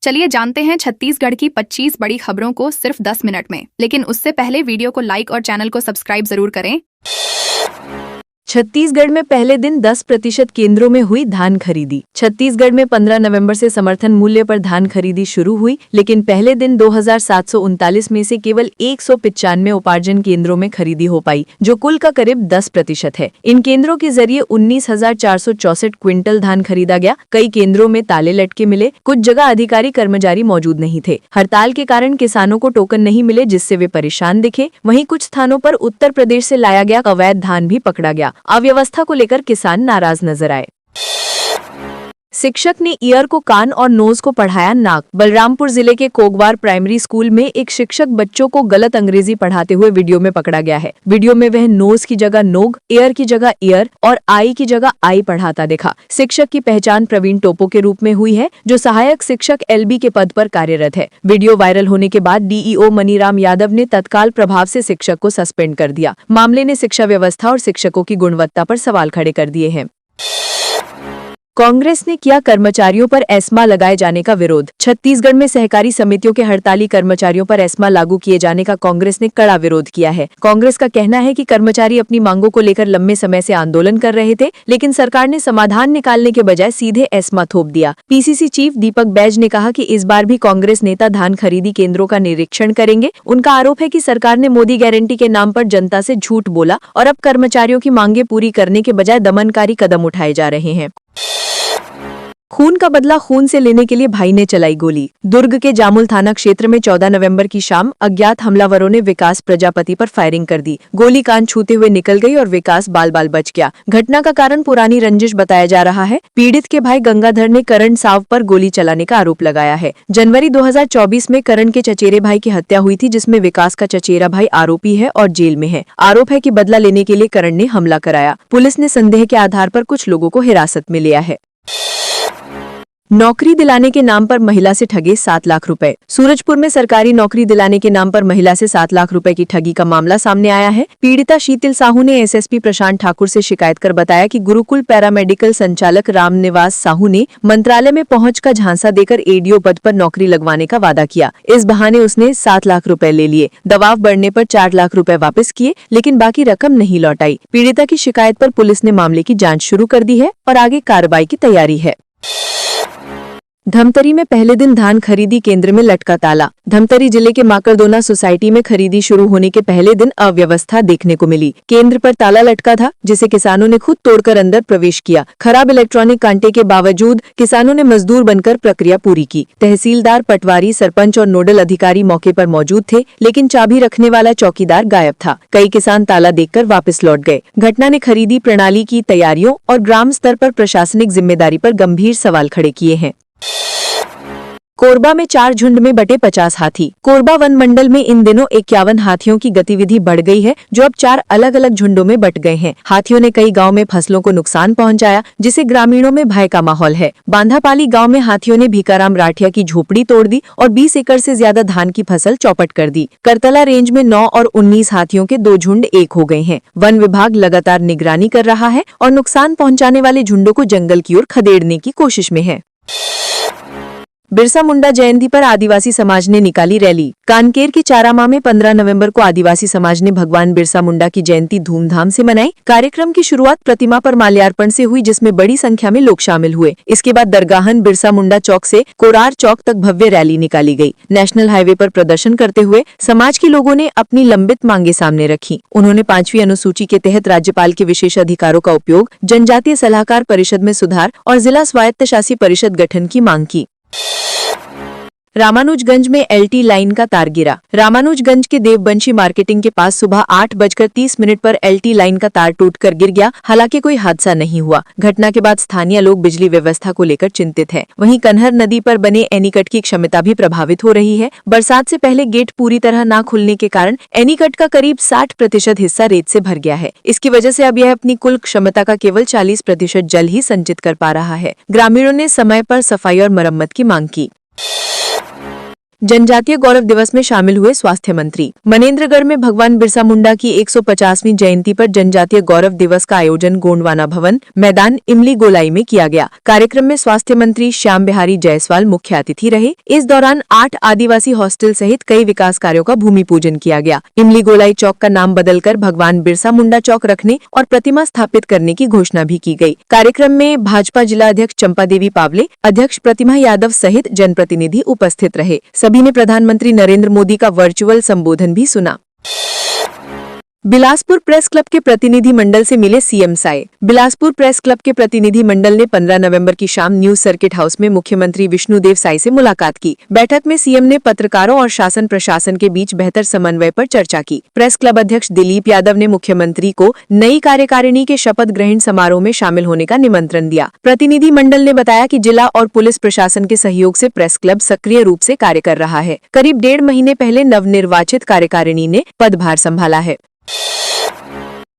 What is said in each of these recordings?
चलिए जानते हैं छत्तीसगढ़ की 25 बड़ी खबरों को सिर्फ 10 मिनट में। लेकिन उससे पहले वीडियो को लाइक और चैनल को सब्सक्राइब जरूर करें। छत्तीसगढ़ में पहले दिन 10% केंद्रों में हुई धान खरीदी। छत्तीसगढ़ में 15 नवंबर से समर्थन मूल्य पर धान खरीदी शुरू हुई, लेकिन पहले दिन 2739 में से केवल 195 उपार्जन केंद्रों में खरीदी हो पाई, जो कुल का करीब 10% है। इन केंद्रों के जरिए 19,464 क्विंटल धान खरीदा गया। कई केंद्रों में ताले लटके मिले, कुछ जगह अधिकारी कर्मचारी मौजूद नहीं थे। हड़ताल के कारण किसानों को टोकन नहीं मिले, जिससे वे परेशान दिखे। वहीं कुछ स्थानों पर उत्तर प्रदेश से लाया गया अवैध धान भी पकड़ा गया। अव्यवस्था को लेकर किसान नाराज नजर आए। शिक्षक ने ईयर को कान और नोज को पढ़ाया नाक। बलरामपुर जिले के कोगवार प्राइमरी स्कूल में एक शिक्षक बच्चों को गलत अंग्रेजी पढ़ाते हुए वीडियो में पकड़ा गया है। वीडियो में वह नोज की जगह नोग, ईयर की जगह ईयर और आई की जगह आई पढ़ाता दिखा। शिक्षक की पहचान प्रवीण टोपो के रूप में हुई है, जो सहायक शिक्षक LB के पद पर कार्यरत है। वीडियो वायरल होने के बाद DEO मनीराम यादव ने तत्काल प्रभाव से शिक्षक को सस्पेंड कर दिया। मामले ने शिक्षा व्यवस्था और शिक्षकों की गुणवत्ता पर सवाल खड़े कर दिए हैं। कांग्रेस ने किया कर्मचारियों पर एस्मा लगाए जाने का विरोध। छत्तीसगढ़ में सहकारी समितियों के हड़ताली कर्मचारियों पर एस्मा लागू किए जाने का कांग्रेस ने कड़ा विरोध किया है। कांग्रेस का कहना है कि कर्मचारी अपनी मांगों को लेकर लंबे समय से आंदोलन कर रहे थे, लेकिन सरकार ने समाधान निकालने के बजाय सीधे एस्मा थोप दिया। PCC चीफ दीपक बैज ने कहा कि इस बार भी कांग्रेस नेता धान खरीदी केंद्रों का निरीक्षण करेंगे। उनका आरोप है कि सरकार ने मोदी गारंटी के नाम पर जनता से झूठ बोला और अब कर्मचारियों की मांगे पूरी करने के बजाय दमनकारी कदम उठाए जा रहे हैं। खून का बदला खून से लेने के लिए भाई ने चलाई गोली। दुर्ग के जामुल थाना क्षेत्र में 14 नवंबर की शाम अज्ञात हमलावरों ने विकास प्रजापति पर फायरिंग कर दी। गोली कान छूते हुए निकल गई और विकास बाल बाल बच गया। घटना का कारण पुरानी रंजिश बताया जा रहा है। पीड़ित के भाई गंगाधर ने करण साव पर गोली चलाने का आरोप लगाया है। जनवरी 2024 में करण के चचेरे भाई की हत्या हुई थी, जिसमें विकास का चचेरा भाई आरोपी है और जेल में है। आरोप है कि बदला लेने के लिए करण ने हमला कराया। पुलिस ने संदेह के आधार पर कुछ लोगों को हिरासत में लिया है। नौकरी दिलाने के नाम पर महिला से ठगे 7 लाख रुपए। सूरजपुर में सरकारी नौकरी दिलाने के नाम पर महिला से 7 लाख रुपए की ठगी का मामला सामने आया है। पीड़िता शीतल साहू ने SSP प्रशांत ठाकुर से शिकायत कर बताया कि गुरुकुल पैरामेडिकल संचालक रामनिवास साहू ने मंत्रालय में पहुंच का झांसा देकर ADO पद पर नौकरी लगवाने का वादा किया। इस बहाने उसने 7 लाख रुपए ले लिए। दबाव बढ़ने पर 4 लाख रुपए वापस किए, लेकिन बाकी रकम नहीं लौटाई। पीड़िता की शिकायत पर पुलिस ने मामले की जाँच शुरू कर दी है और आगे कार्रवाई की तैयारी है। धमतरी में पहले दिन धान खरीदी केंद्र में लटका ताला। धमतरी जिले के माकड़दोना सोसाइटी में खरीदी शुरू होने के पहले दिन अव्यवस्था देखने को मिली। केंद्र पर ताला लटका था, जिसे किसानों ने खुद तोड़कर अंदर प्रवेश किया। खराब इलेक्ट्रॉनिक कांटे के बावजूद किसानों ने मजदूर बनकर प्रक्रिया पूरी की। तहसीलदार, पटवारी, सरपंच और नोडल अधिकारी मौके पर मौजूद थे, लेकिन चाबी रखने वाला चौकीदार गायब था। कई किसान ताला देखकर वापस लौट गए। घटना ने खरीदी प्रणाली की तैयारियों और ग्राम स्तर पर प्रशासनिक जिम्मेदारी पर गंभीर सवाल खड़े किए हैं। कोरबा में 4 झुंड में बटे 50 हाथी। कोरबा वन मंडल में इन दिनों 51 हाथियों की गतिविधि बढ़ गई है, जो अब 4 अलग अलग झुंडों में बट गए हैं। हाथियों ने कई गांव में फसलों को नुकसान पहुंचाया, जिससे ग्रामीणों में भय का माहौल है। बांधापाली गांव में हाथियों ने भीकाराम राठिया की झोपड़ी तोड़ दी और 20 एकड़ से ज्यादा धान की फसल चौपट कर दी। करतला रेंज में 9 और 19 हाथियों के 2 झुंड एक हो गए हैं। वन विभाग लगातार निगरानी कर रहा है और नुकसान पहुँचाने वाले झुंडों को जंगल की ओर खदेड़ने की कोशिश में है। बिरसा मुंडा जयंती पर आदिवासी समाज ने निकाली रैली। कानकेर के चारामा में 15 नवंबर को आदिवासी समाज ने भगवान बिरसा मुंडा की जयंती धूमधाम से मनाई। कार्यक्रम की शुरुआत प्रतिमा पर माल्यार्पण से हुई, जिसमें बड़ी संख्या में लोग शामिल हुए। इसके बाद दरगाहन बिरसा मुंडा चौक से कोरार चौक तक भव्य रैली निकाली गई। नेशनल हाईवे पर प्रदर्शन करते हुए समाज के लोगों ने अपनी लंबित मांगे सामने रखी। उन्होंने 5वीं अनुसूची के तहत राज्यपाल के विशेष अधिकारों का उपयोग, जनजातीय सलाहकार परिषद में सुधार और जिला स्वायत्तशासी परिषद गठन की मांग की। रामानुजगंज में LT लाइन का तार गिरा। रामानुजगंज के देवबंशी मार्केटिंग के पास सुबह 8:30 पर LT लाइन का तार टूटकर गिर गया। हालांकि कोई हादसा नहीं हुआ। घटना के बाद स्थानीय लोग बिजली व्यवस्था को लेकर चिंतित हैं। वहीं कन्हर नदी पर बने एनीकट की क्षमता भी प्रभावित हो रही है। बरसात से पहले गेट पूरी तरह न खुलने के कारण एनीकट का करीब 60% हिस्सा रेत से भर गया है। इसकी वजह से अब यह अपनी कुल क्षमता का केवल 40% जल ही संचित कर पा रहा है। ग्रामीणों ने समय पर सफाई और मरम्मत की मांग की। जनजातीय गौरव दिवस में शामिल हुए स्वास्थ्य मंत्री। मनेंद्रगढ़ में भगवान बिरसा मुंडा की 150वीं जयंती पर जनजातीय गौरव दिवस का आयोजन गोंडवाना भवन मैदान इमली गोलाई में किया गया। कार्यक्रम में स्वास्थ्य मंत्री श्याम बिहारी जायसवाल मुख्य अतिथि रहे। इस दौरान 8 आदिवासी हॉस्टल सहित कई विकास कार्यों का भूमि पूजन किया गया। इमली गोलाई चौक का नाम बदलकर भगवान बिरसा मुंडा चौक रखने और प्रतिमा स्थापित करने की घोषणा भी की गई। कार्यक्रम में भाजपा जिला अध्यक्ष चंपा देवी पावले, अध्यक्ष प्रतिमा यादव सहित जनप्रतिनिधि उपस्थित रहे। सभी ने प्रधानमंत्री नरेंद्र मोदी का वर्चुअल संबोधन भी सुना। बिलासपुर प्रेस क्लब के प्रतिनिधि मंडल से मिले CM Sai. Bilaspur press club के प्रतिनिधि मंडल ने 15 नवंबर की शाम न्यू सर्किट हाउस में मुख्यमंत्री विष्णुदेव साय से मुलाकात की। बैठक में सीएम ने पत्रकारों और शासन प्रशासन के बीच बेहतर समन्वय पर चर्चा की। प्रेस क्लब अध्यक्ष दिलीप यादव ने मुख्यमंत्री को नई कार्यकारिणी के शपथ ग्रहण समारोह में शामिल होने का निमंत्रण दिया। प्रतिनिधि मंडल ने बताया कि जिला और पुलिस प्रशासन के सहयोग से प्रेस क्लब सक्रिय रूप से कार्य कर रहा है। करीब 1.5 महीने पहले नवनिर्वाचित कार्यकारिणी ने पदभार संभाला है।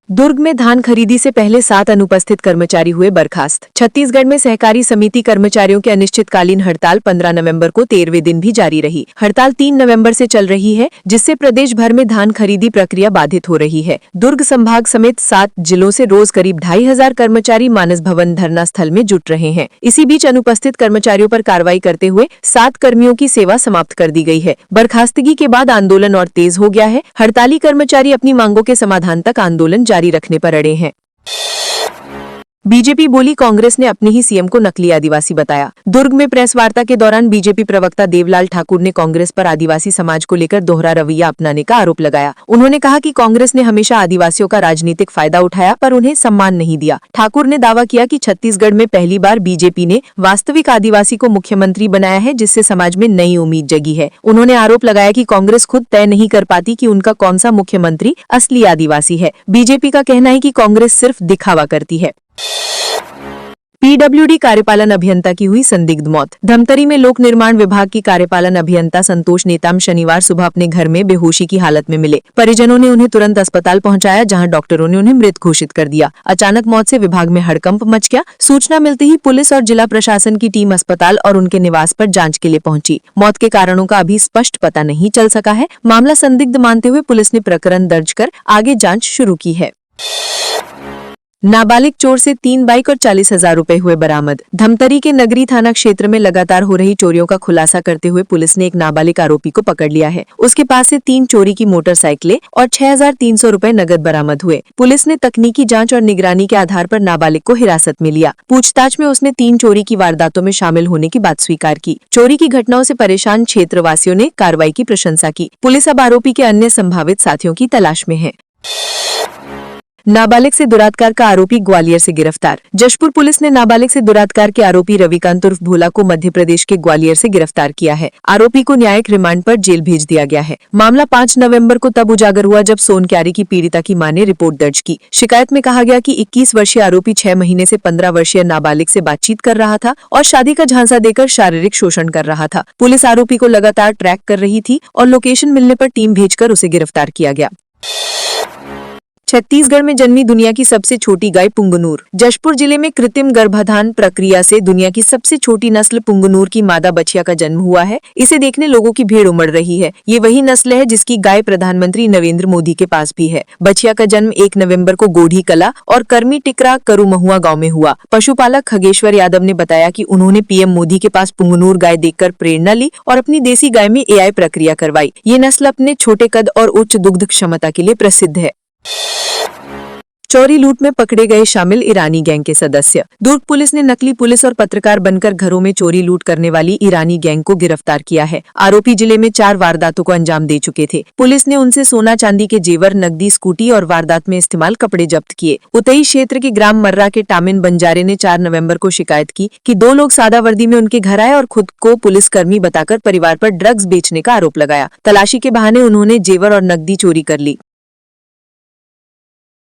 दुर्ग में धान खरीदी से पहले 7 अनुपस्थित कर्मचारी हुए बर्खास्त। छत्तीसगढ़ में सहकारी समिति कर्मचारियों की अनिश्चितकालीन हड़ताल 15 नवंबर को 13वें दिन भी जारी रही। हड़ताल 3 नवंबर से चल रही है, जिससे प्रदेश भर में धान खरीदी प्रक्रिया बाधित हो रही है। दुर्ग संभाग समेत 7 जिलों से रोज करीब 2,500 कर्मचारी मानस भवन धरना स्थल में जुट रहे हैं। इसी बीच अनुपस्थित कर्मचारियों पर कार्रवाई करते हुए 7 कर्मियों की सेवा समाप्त कर दी गई है। बर्खास्तगी के बाद आंदोलन और तेज हो गया है। हड़ताली कर्मचारी अपनी मांगों के समाधान तक आंदोलन जारी रखने पर अड़े हैं। बीजेपी बोली कांग्रेस ने अपने ही सीएम को नकली आदिवासी बताया। दुर्ग में प्रेस वार्ता के दौरान बीजेपी प्रवक्ता देवलाल ठाकुर ने कांग्रेस पर आदिवासी समाज को लेकर दोहरा रवैया अपनाने का आरोप लगाया। उन्होंने कहा कि कांग्रेस ने हमेशा आदिवासियों का राजनीतिक फायदा उठाया पर उन्हें सम्मान नहीं दिया। ठाकुर ने दावा किया कि छत्तीसगढ़ में पहली बार बीजेपी ने वास्तविक आदिवासी को मुख्यमंत्री बनाया है, जिससे समाज में नई उम्मीद जगी है। उन्होंने आरोप लगाया कि कांग्रेस खुद तय नहीं कर पाती कि उनका कौन सा मुख्यमंत्री असली आदिवासी है। बीजेपी का कहना है कि कांग्रेस सिर्फ दिखावा करती है। पीडब्ल्यूडी कार्यपालन अभियंता की हुई संदिग्ध मौत। धमतरी में लोक निर्माण विभाग की कार्यपालन अभियंता संतोष नेताम शनिवार सुबह अपने घर में बेहोशी की हालत में मिले। परिजनों ने उन्हें तुरंत अस्पताल पहुंचाया, जहां डॉक्टरों ने उन्हें मृत घोषित कर दिया। अचानक मौत से विभाग में हड़कंप मच गया। सूचना मिलते ही पुलिस और जिला प्रशासन की टीम अस्पताल और उनके निवास पर जांच के लिए पहुंची। मौत के कारणों का अभी स्पष्ट पता नहीं चल सका है। मामला संदिग्ध मानते हुए पुलिस ने प्रकरण दर्ज कर आगे जाँच शुरू की है। नाबालिग चोर से 3 बाइक और 40,000 रुपए हुए बरामद। धमतरी के नगरी थाना क्षेत्र में लगातार हो रही चोरियों का खुलासा करते हुए पुलिस ने एक नाबालिग आरोपी को पकड़ लिया है। उसके पास से 3 चोरी की मोटरसाइकिलें और 6,300 रुपए नगद बरामद हुए। पुलिस ने तकनीकी जांच और निगरानी के आधार पर नाबालिग को हिरासत में लिया। पूछताछ में उसने 3 चोरी की वारदातों में शामिल होने की बात स्वीकार की। चोरी की घटनाओं से परेशान क्षेत्रवासियों ने कार्रवाई की प्रशंसा की। पुलिस अब आरोपी के अन्य संभावित साथियों की तलाश में है। नाबालिग से दुरात्कार का आरोपी ग्वालियर से गिरफ्तार। जशपुर पुलिस ने नाबालिग से दुरात्कार के आरोपी रविकांत उर्फ भोला को मध्य प्रदेश के ग्वालियर से गिरफ्तार किया है। आरोपी को न्यायिक रिमांड पर जेल भेज दिया गया है। मामला 5 नवंबर को तब उजागर हुआ जब सोनक्यारी की पीड़िता की मां ने रिपोर्ट दर्ज की। शिकायत में कहा गया कि 21 वर्षीय आरोपी 6 महीने से 15 वर्षीय नाबालिग से बातचीत कर रहा था और शादी का झांसा देकर शारीरिक शोषण कर रहा था। पुलिस आरोपी को लगातार ट्रैक कर रही थी और लोकेशन मिलने पर टीम भेजकर उसे गिरफ्तार किया गया। छत्तीसगढ़ में जन्मी दुनिया की सबसे छोटी गाय पुंगनूर। जशपुर जिले में कृत्रिम गर्भाधान प्रक्रिया से दुनिया की सबसे छोटी नस्ल पुंगनूर की मादा बछिया का जन्म हुआ है। इसे देखने लोगों की भीड़ उमड़ रही है। ये वही नस्ल है जिसकी गाय प्रधानमंत्री नरेंद्र मोदी के पास भी है। बछिया का जन्म 1 नवंबर को गोढ़ी कला और कर्मी टिकरा करुमहुआ गाँव में हुआ। पशुपालक खगेश्वर यादव ने बताया कि उन्होंने पीएम मोदी के पास पुंगनूर गाय देखकर प्रेरणा ली और अपनी देसी गाय में AI प्रक्रिया करवाई। ये नस्ल अपने छोटे कद और उच्च दुग्ध क्षमता के लिए प्रसिद्ध है। चोरी लूट में पकड़े गए शामिल ईरानी गैंग के सदस्य। दुर्ग पुलिस ने नकली पुलिस और पत्रकार बनकर घरों में चोरी लूट करने वाली ईरानी गैंग को गिरफ्तार किया है। आरोपी जिले में 4 वारदातों को अंजाम दे चुके थे। पुलिस ने उनसे सोना चांदी के जेवर, नकदी, स्कूटी और वारदात में इस्तेमाल कपड़े जब्त किए। उतई क्षेत्र के ग्राम मर्रा के टामिन बंजारे ने 4 नवंबर को शिकायत की कि 2 लोग सादा वर्दी में उनके घर आए और खुद को पुलिसकर्मी बताकर परिवार पर ड्रग्स बेचने का आरोप लगाया। तलाशी के बहाने उन्होंने जेवर और नकदी चोरी कर ली।